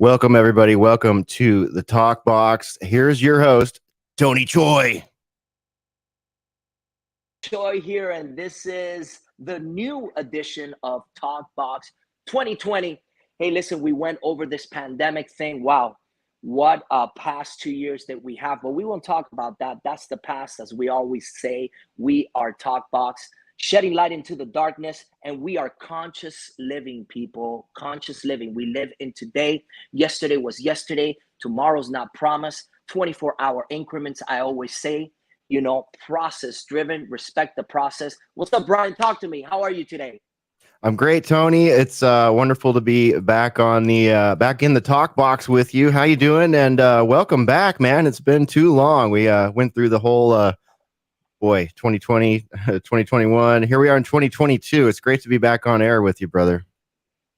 Welcome, everybody. Welcome to the Talk Box. Here's your host, Tony Choy. Choy here, and this is the new edition of Talkbox 2020. Hey, listen, we went over this pandemic thing. Wow, what a past 2 years that we have, but we won't talk about that. That's the past, as we always say. We are Talkbox, shedding light into the darkness, and we are conscious living people. Conscious living. We live in today. Yesterday was yesterday. Tomorrow's not promised. 24-hour increments, I always say, process driven, respect the process. What's up, Brian? Talk to me. How are you today? I'm great, Tony. It's wonderful to be back on the back in the Talk Box with you. How you doing? And welcome back, man. It's been too long. We went through the whole 2020, 2021. Here we are in 2022. It's great to be back on air with you, brother.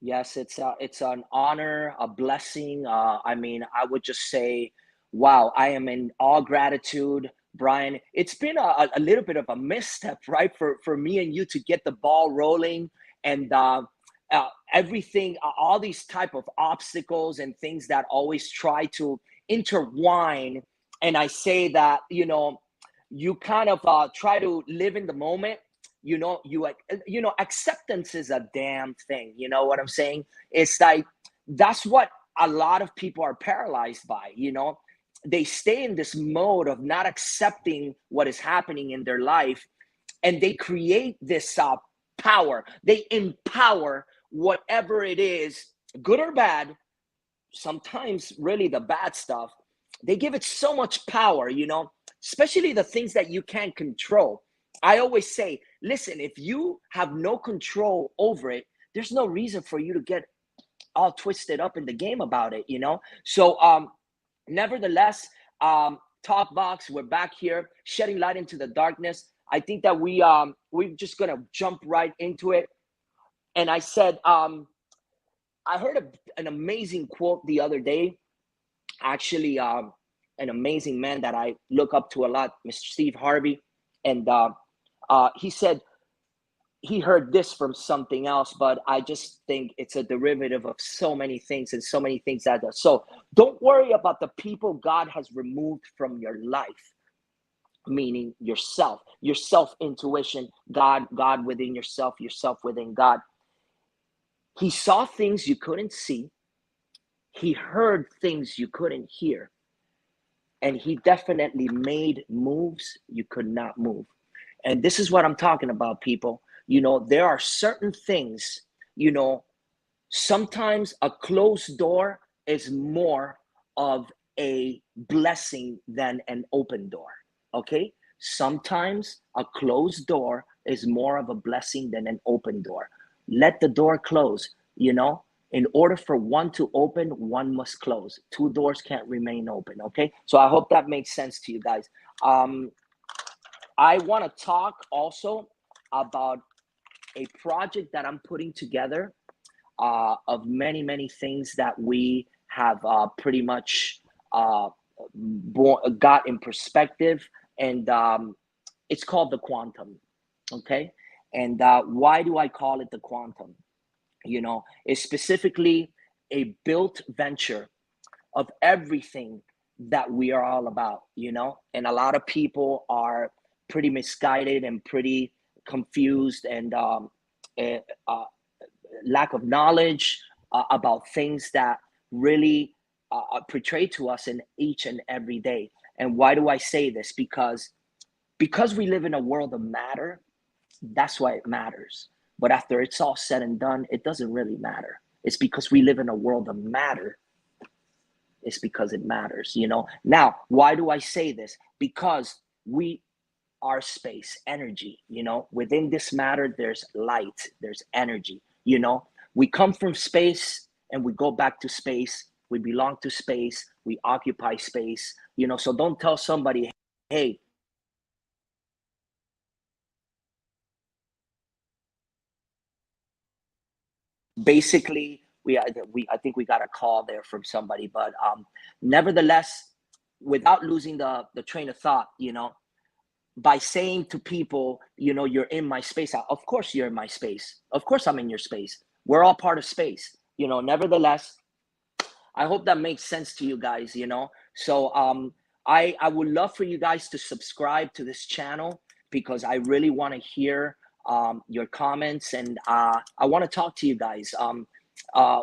Yes, it's an honor, a blessing. I would just say, wow, I am in all gratitude, Brian. It's been a little bit of a misstep, right, for me and you to get the ball rolling, and everything, all these type of obstacles and things that always try to intertwine. And I say that, you kind of try to live in the moment. Acceptance is a damn thing. You know what I'm saying? It's like, that's what a lot of people are paralyzed by. They stay in this mode of not accepting what is happening in their life, and they create this power. They empower whatever it is, good or bad. Sometimes really the bad stuff, they give it so much power, especially the things that you can't control. I always say, listen, if you have no control over it, there's no reason for you to get all twisted up in the game about it. So nevertheless, Talk Box, we're back here shedding light into the darkness. I think that we're just gonna jump right into it. And I said, I heard an amazing quote the other day. Actually, an amazing man that I look up to a lot, Mr. Steve Harvey. And he said he heard this from something else, but I just think it's a derivative of so many things and so many things that does. So don't worry about the people God has removed from your life, meaning yourself, your self intuition, God within yourself, yourself within God. He saw things you couldn't see. He heard things you couldn't hear. And he definitely made moves you could not move. And this is what I'm talking about, people. There are certain things, sometimes a closed door is more of a blessing than an open door. Okay? Sometimes a closed door is more of a blessing than an open door. Let the door close, in order for one to open, one must close. Two doors can't remain open. Okay? So I hope that makes sense to you guys. I want to talk also about a project that I'm putting together, of many, many things that we have pretty much got in perspective. And it's called the quantum. Okay. And why do I call it the quantum? It's specifically a built venture of everything that we are all about, and a lot of people are pretty misguided and pretty confused, and lack of knowledge about things that really portray to us in each and every day. And why do I say this? Because we live in a world of matter. That's why it matters. But after it's all said and done, it doesn't really matter. It's because we live in a world of matter. It's because it matters. Now, why do I say this? Because we are space, energy. Within this matter, there's light, there's energy. We come from space and we go back to space. We belong to space. We occupy space. So don't tell somebody, hey, basically, I think we got a call there from somebody. But nevertheless, without losing the train of thought, by saying to people, you're in my space. Of course you're in my space. Of course I'm in your space. We're all part of space. Nevertheless, I hope that makes sense to you guys, you know. So I would love for you guys to subscribe to this channel because I really want to hear your comments, and I want to talk to you guys.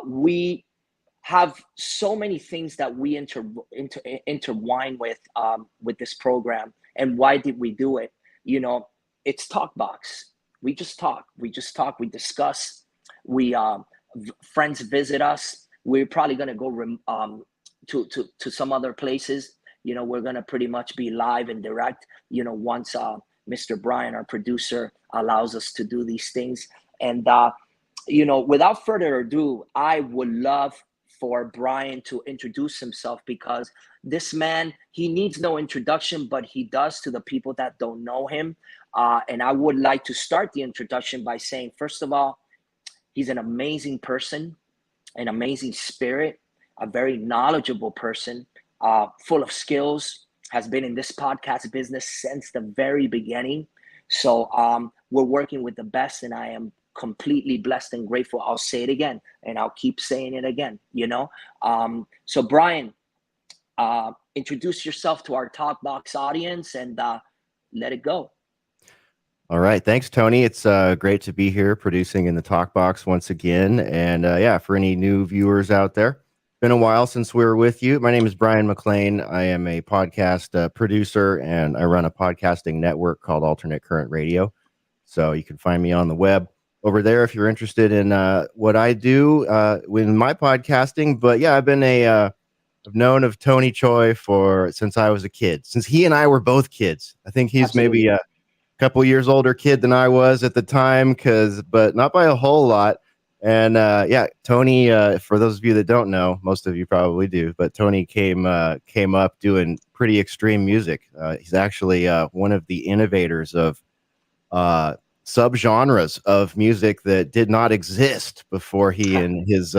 We have so many things that we intertwine with this program. And why did we do it? You know, it's talk box. We just talk. We just talk. We discuss. We friends visit us. We're probably gonna go to some other places. You know, we're gonna pretty much be live and direct. You know, once Mr. Brian, our producer, allows us to do these things. And you know, without further ado, I would love for Brian to introduce himself, because this man, he needs no introduction, but he does to the people that don't know him. And I would like to start the introduction by saying, first of all, he's an amazing person, an amazing spirit, a very knowledgeable person, full of skills, has been in this podcast business since the very beginning. So we're working with the best, and I am completely blessed and grateful. I'll say it again, and I'll keep saying it again, you know. So Brian, introduce yourself to our Talk Box audience, and let it go. All right. Thanks, Tony. It's great to be here producing in the Talk Box once again. And yeah, for any new viewers out there, been a while since we were with you. My name is Brian McLean. I am a podcast producer, and I run a podcasting network called Alternate Current Radio. So you can find me on the web over there if you're interested in what I do in my podcasting. But yeah, I've known of Tony Choy for since I was a kid, since he and I were both kids. I think he's maybe Absolutely. couple years older kid than I was at the time, but not by a whole lot. And yeah, Tony, for those of you that don't know, most of you probably do, but Tony came up doing pretty extreme music. He's actually one of the innovators of uh, subgenres of music that did not exist before he and his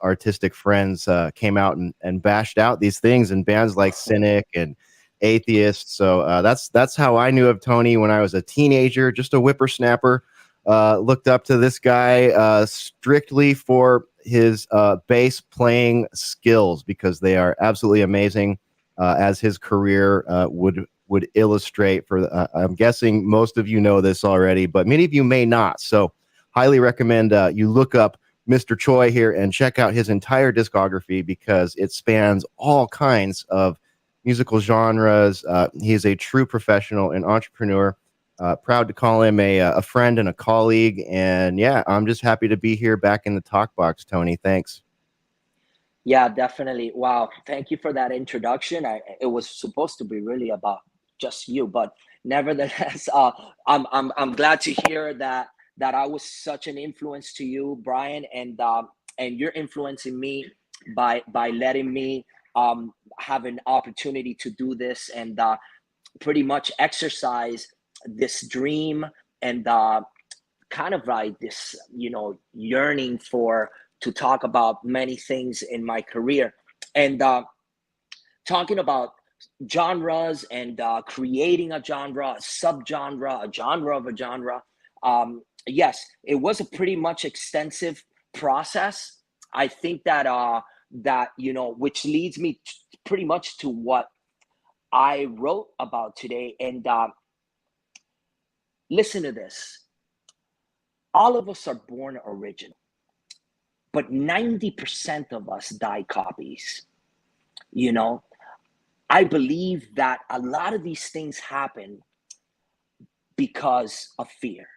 artistic friends came out and bashed out these things in bands like Cynic and Atheist. So that's how I knew of Tony when I was a teenager, just a whippersnapper. Looked up to this guy strictly for his bass playing skills because they are absolutely amazing, as his career would illustrate. For I'm guessing most of you know this already, but many of you may not. So highly recommend you look up Mr. Choy here and check out his entire discography because it spans all kinds of musical genres. He is a true professional and entrepreneur. Proud to call him a friend and a colleague. And yeah, I'm just happy to be here back in the talk box, Tony. Thanks. Yeah, definitely. Wow. Thank you for that introduction. It was supposed to be really about just you, but nevertheless, I'm glad to hear that I was such an influence to you, Brian, and you're influencing me by letting me have an opportunity to do this and pretty much exercise this dream and kind of like this, you know, yearning for to talk about many things in my career, and talking about genres and creating a genre, a subgenre, a genre of a genre. Yes, it was a pretty much extensive process. I think that that, you know, which leads me pretty much to what I wrote about today. And listen to this: all of us are born original, but 90% of us die copies. You know, I believe that a lot of these things happen because of fear,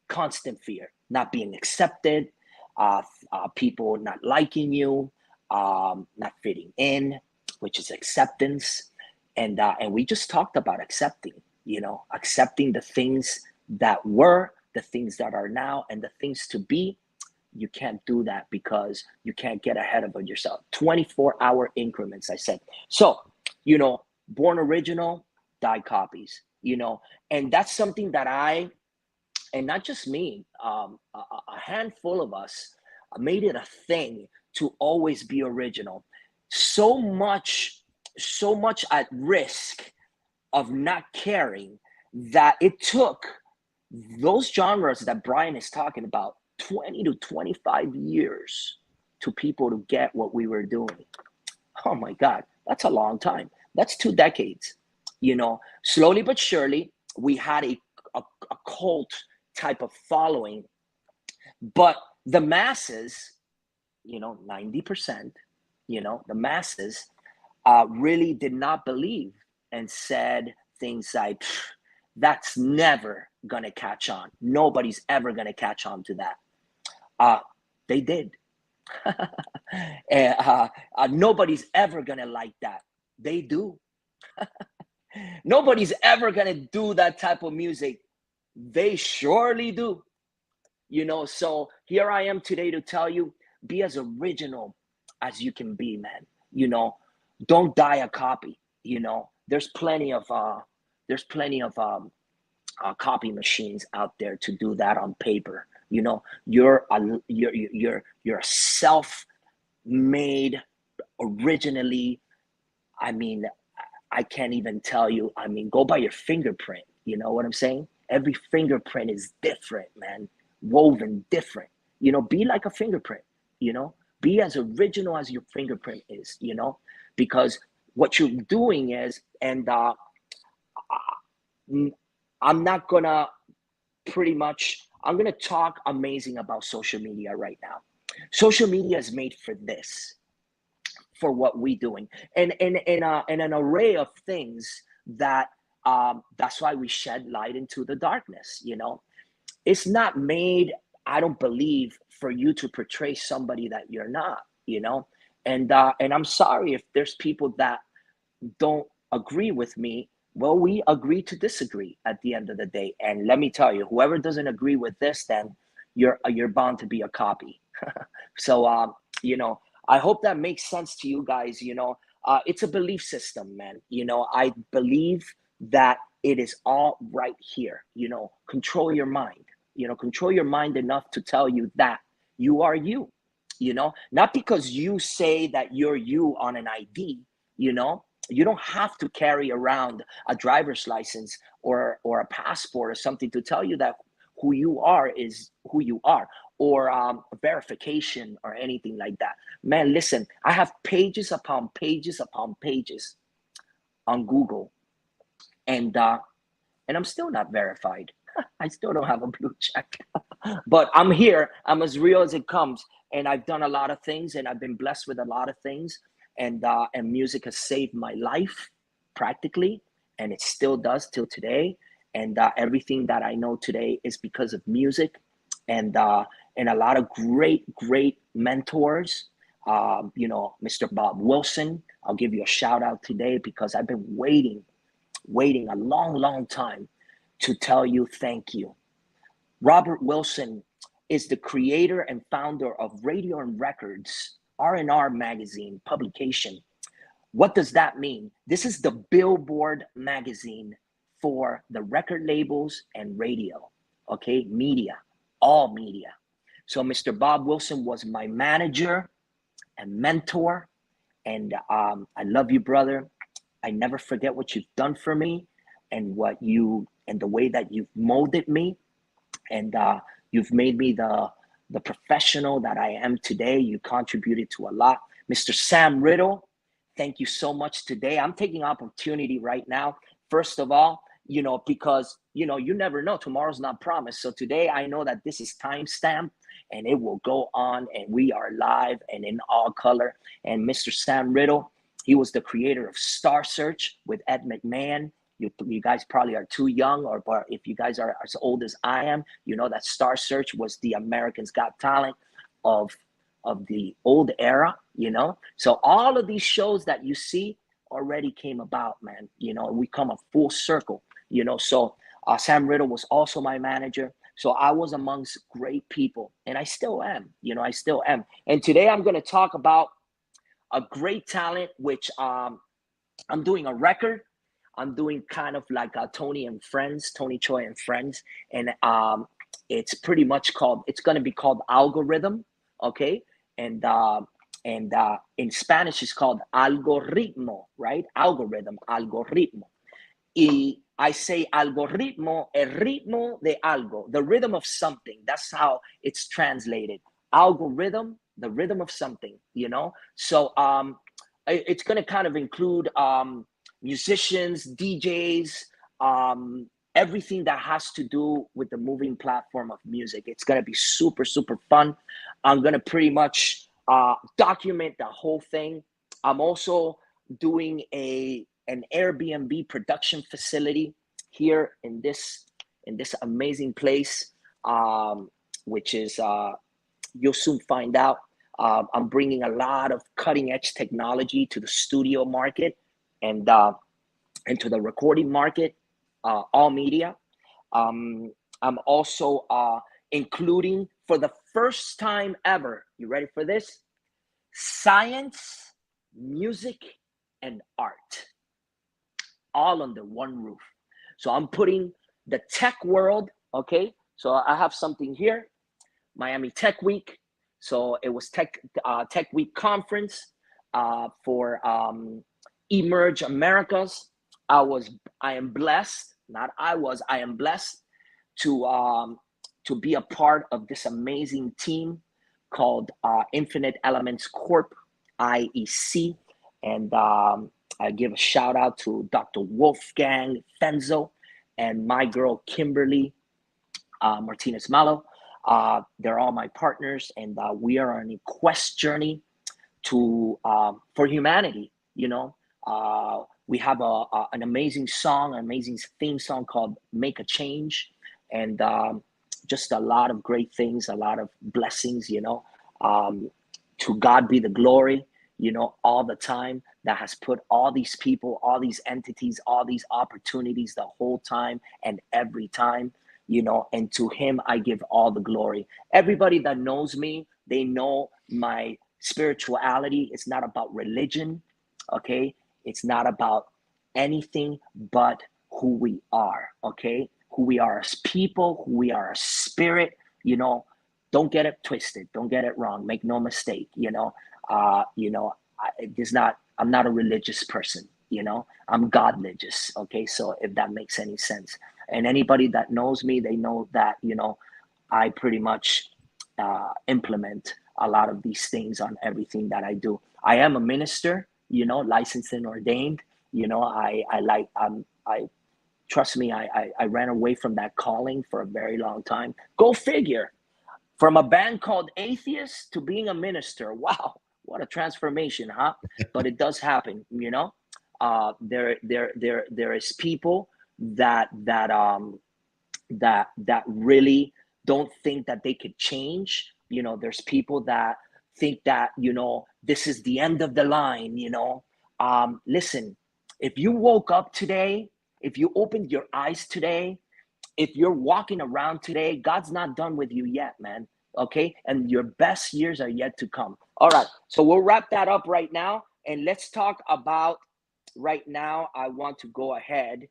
constant fear, not being accepted, people not liking you, not fitting in, which is acceptance. And we just talked about accepting, you know, accepting the things that were, the things that are now, and the things to be. You can't do that because you can't get ahead of it yourself. 24-hour increments, I said. So, you know, born original, die copies, you know, and that's something that and not just me, a handful of us made it a thing to always be original. So much, so much at risk of not caring that it took those genres that Brian is talking about 20 to 25 years to people to get what we were doing. Oh my God, that's a long time. That's 2 decades. Slowly but surely, we had a cult type of following, but the masses, 90%, the masses really did not believe and said things like, that's never going to catch on. Nobody's ever going to catch on to that. They did. And, nobody's ever going to like that. They do. Nobody's ever going to do that type of music. They surely do. So here I am today to tell you, be as original as you can be, man. Don't die a copy. There's plenty of copy machines out there to do that on paper. You're a self-made, originally. I mean, I can't even tell you. I mean, go by your fingerprint. You know what I'm saying? Every fingerprint is different, man. Woven different. Be like a fingerprint. Be as original as your fingerprint is. Because what you're doing is, and I'm not gonna I'm gonna talk amazing about social media right now. Social media is made for this, for what we're doing, and an array of things that that's why we shed light into the darkness. It's not made, I don't believe, for you to portray somebody that you're not. And I'm sorry if there's people that don't agree with me. Well, we agree to disagree at the end of the day. And let me tell you, whoever doesn't agree with this, then you're bound to be a copy. So I hope that makes sense to you guys. It's a belief system, man. I believe that it is all right here. Control your mind. Control your mind enough to tell you that you are you. Not because you say that you're you on an ID. You don't have to carry around a driver's license or a passport or something to tell you that who you are is who you are, or verification or anything like that. Man, listen, I have pages upon pages upon pages on Google, and I'm still not verified. I still don't have a blue check, but I'm here. I'm as real as it comes, and I've done a lot of things, and I've been blessed with a lot of things, and music has saved my life practically, and it still does till today. And everything that I know today is because of music, and a lot of great mentors. Mr. Bob Wilson, I'll give you a shout out today because I've been waiting a long time to tell you thank you. Robert Wilson is the creator and founder of Radio and Records, R&R magazine publication. What does that mean? This is the Billboard magazine for the record labels and radio, okay? Media, all media. So Mr. Bob Wilson was my manager and mentor, and I love you, brother. I never forget what you've done for me, and the way that you've molded me, and you've made me the professional that I am today. You contributed to a lot. Mr. Sam Riddle, thank you so much today. I'm taking opportunity right now, first of all, because you never know, tomorrow's not promised. So today I know that this is timestamped, and it will go on, and we are live and in all color. And Mr. Sam Riddle, he was the creator of Star Search with Ed McMahon. You guys probably are too young, but if you guys are as old as I am, you know that Star Search was the Americans Got Talent of the old era, So all of these shows that you see already came about, man. We come a full circle, So Sam Riddle was also my manager. So I was amongst great people, and I still am, I still am. And today I'm going to talk about a great talent, which I'm doing a record. I'm doing kind of like Tony Choy and Friends. And it's pretty much it's going to be called Algorithm. Okay. And in Spanish, it's called algoritmo, right? Algoritmo. Y I say algoritmo, el ritmo de algo, the rhythm of something. That's how it's translated. Algorithm, the rhythm of something, you know. So it's going to kind of include musicians, DJs, everything that has to do with the moving platform of music. It's going to be super, super fun. I'm going to pretty much document the whole thing. I'm also doing an Airbnb production facility here in this amazing place, which is you'll soon find out. I'm bringing a lot of cutting edge technology to the studio market and to the recording market, all media. I'm also including, for the first time ever, you ready for this? Science, music, and art, all under one roof. So I'm putting the tech world, okay? So I have something here, Miami Tech Week. So it was Tech Week conference for Emerge Americas. I am blessed, not I am blessed to be a part of this amazing team called Infinite Elements Corp, IEC. And I give a shout out to Dr. Wolfgang Fenzo and my girl Kimberly Martinez Malo. They're all my partners, and we are on a quest journey to for humanity. You know, we have an amazing song, an amazing theme song called "Make a Change," and just a lot of great things, a lot of blessings. You know, to God be the glory. You know, all the time, that has put all these people, all these entities, all these opportunities the whole time and every time. You know, and to him I give all the glory. Everybody that knows me, they know my spirituality. It's not about religion, okay? It's not about anything but who we are, okay? Who we are as people, who we are as spirit. You know, don't get it twisted, don't get it wrong, make no mistake. I'm not a religious person. You know, I'm God-religious, okay? So if that makes any sense. And anybody that knows me, they know that, you know, I pretty much implement a lot of these things on everything that I do. I am a minister, you know, licensed and ordained. You know, I trust me, I ran away from that calling for a very long time. Go figure. From a band called Atheist to being a minister. Wow, what a transformation, huh? But it does happen, you know. There is people that really don't think that they could change. You know, there's people that think that, you know, this is the end of the line. You know, listen, if you woke up today, if you opened your eyes today, if you're walking around today, God's not done with you yet, man. Okay, and your best years are yet to come. All right, so we'll wrap that up right now, and let's talk about right now. I want to go ahead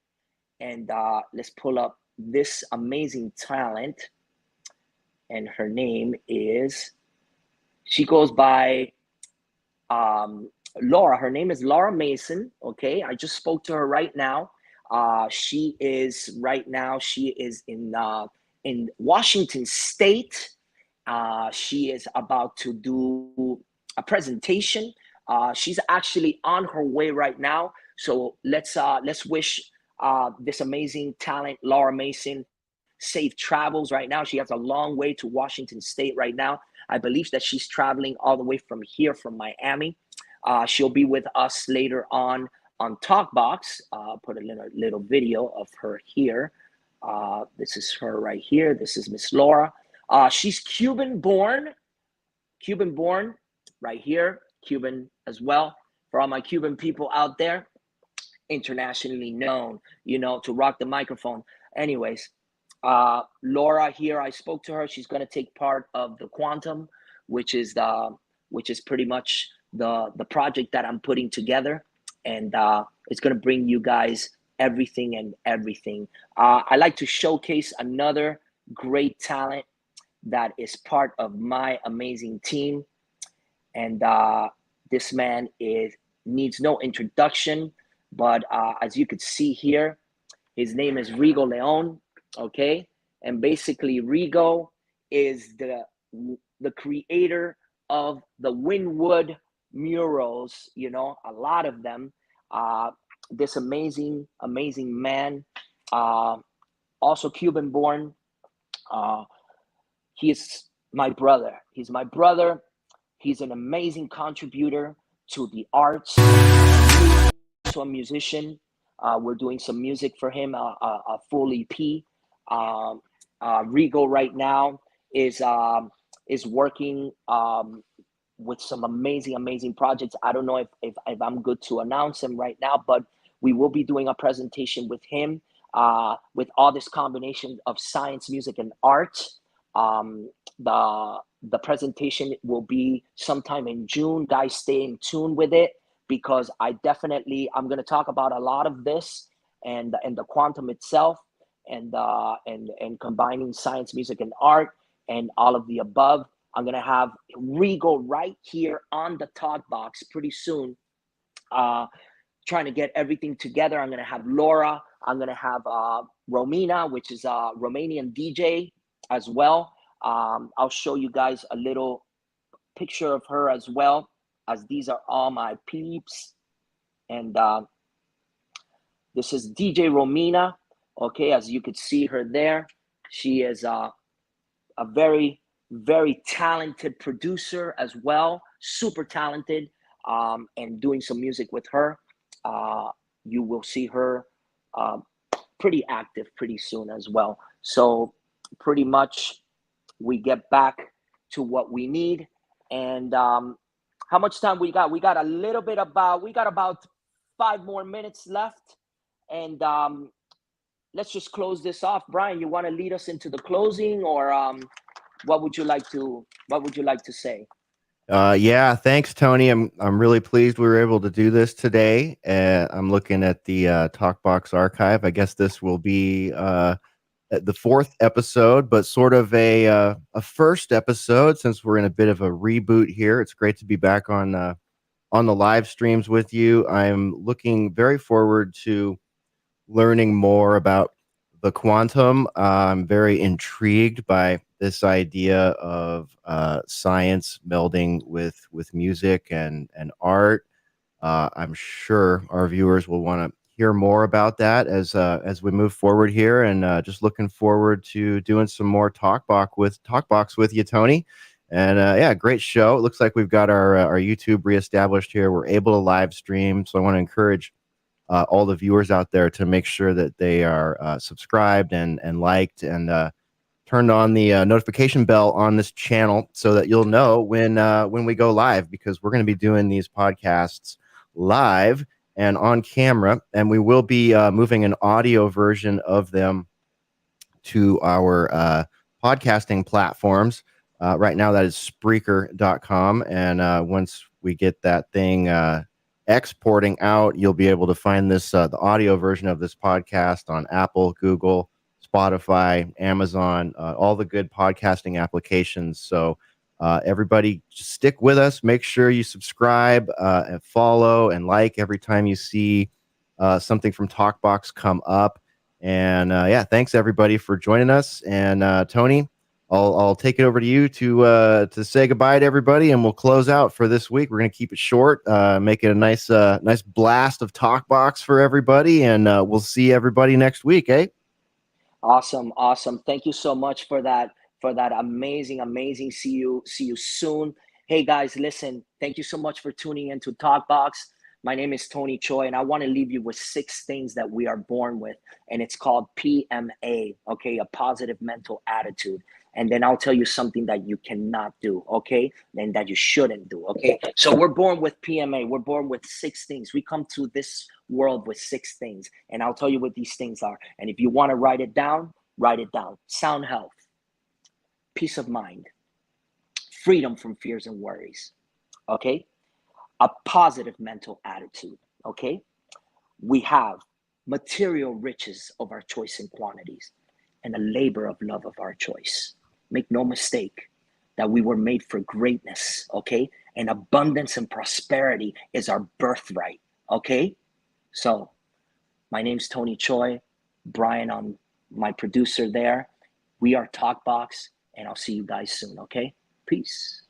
and let's pull up this amazing talent, and her name is, she goes by Laura. Her name is Laura Mason. Okay, I just spoke to her right now. She is in Washington State. She is about to do a presentation. She's actually on her way right now. So let's wish this amazing talent, Laura Mason, safe travels right now. She has a long way to Washington State right now. I believe that she's traveling all the way from here, from Miami. She'll be with us later on Talkbox. Put a little video of her here. This is her right here. This is Miss Laura. She's Cuban born right here, Cuban as well. For all my Cuban people out there, internationally known, you know, to rock the microphone. Anyways, Laura here, I spoke to her. She's going to take part of the Quantum, which is pretty much the project that I'm putting together, and it's going to bring you guys everything and everything. I like to showcase another great talent that is part of my amazing team, and this man needs no introduction, but as you could see here, his name is Rigo Leon. Okay, and basically Rigo is the creator of the Winwood murals, you know, a lot of them. This amazing, amazing man, also Cuban born. Uh, he is my brother. He's my brother. He's an amazing contributor to the arts. Also a musician. We're doing some music for him, a full EP. Um, Regal right now is working with some amazing, amazing projects. I don't know if I'm good to announce them right now, but we will be doing a presentation with him with all this combination of science, music, and art. Um, the presentation will be sometime in June. Guys, stay in tune with it because I'm going to talk about a lot of this and the quantum itself and combining science, music, and art and all of the above. I'm going to have Regal right here on the talk box pretty soon, trying to get everything together. I'm going to have Laura. I'm going to have Romina, which is a Romanian DJ as well. I'll show you guys a little picture of her as well, as these are all my peeps. And this is DJ Romina. Okay, as you could see her there. She is a very, very talented producer as well, super talented, and doing some music with her. You will see her pretty active pretty soon as well. So pretty much we get back to what we need. And how much time we got? We got about 5 more minutes left. And let's just close this off. Brian, you want to lead us into the closing, or what would you like to say? Yeah, thanks, Tony. I'm really pleased we were able to do this today. I'm looking at the Talkbox archive. I guess this will be the fourth episode, but sort of a first episode since we're in a bit of a reboot here. It's great to be back on the live streams with you. I'm looking very forward to learning more about the quantum. I'm very intrigued by this idea of science melding with music and art. I'm sure our viewers will want to hear more about that as we move forward here, and just looking forward to doing some more talkbox with you, Tony. And yeah, great show. It looks like we've got our YouTube reestablished here. We're able to live stream, so I want to encourage all the viewers out there to make sure that they are subscribed and liked and turned on the notification bell on this channel so that you'll know when we go live, because we're going to be doing these podcasts live and on camera, and we will be moving an audio version of them to our podcasting platforms. Right now, that is Spreaker.com, and once we get that thing exporting out, you'll be able to find this the audio version of this podcast on Apple, Google, Spotify, Amazon, all the good podcasting applications. So everybody just stick with us. Make sure you subscribe and follow and like every time you see something from Talkbox come up. And yeah, thanks everybody for joining us. And Tony, I'll take it over to you to say goodbye to everybody, and we'll close out for this week. We're gonna keep it short, make it a nice blast of Talkbox for everybody, and we'll see everybody next week, eh? Awesome. Thank you so much for that amazing. See you soon. Hey guys, listen, thank you so much for tuning into Talkbox. My name is Tony Choy, and I want to leave you with 6 things that we are born with, and it's called PMA, okay, a positive mental attitude. And then I'll tell you something that you cannot do, okay, and that you shouldn't do, okay. So we're born with PMA. We're born with 6 things. We come to this world with 6 things, and I'll tell you what these things are. And if you want to write it down, write it down. Sound health, peace of mind, freedom from fears and worries, okay, a positive mental attitude, okay? We have material riches of our choice and quantities, and a labor of love of our choice. Make no mistake that we were made for greatness, okay? And abundance and prosperity is our birthright, okay? So, my name's Tony Choy. Brian, I'm my producer there. We are Talkbox, and I'll see you guys soon, okay? Peace.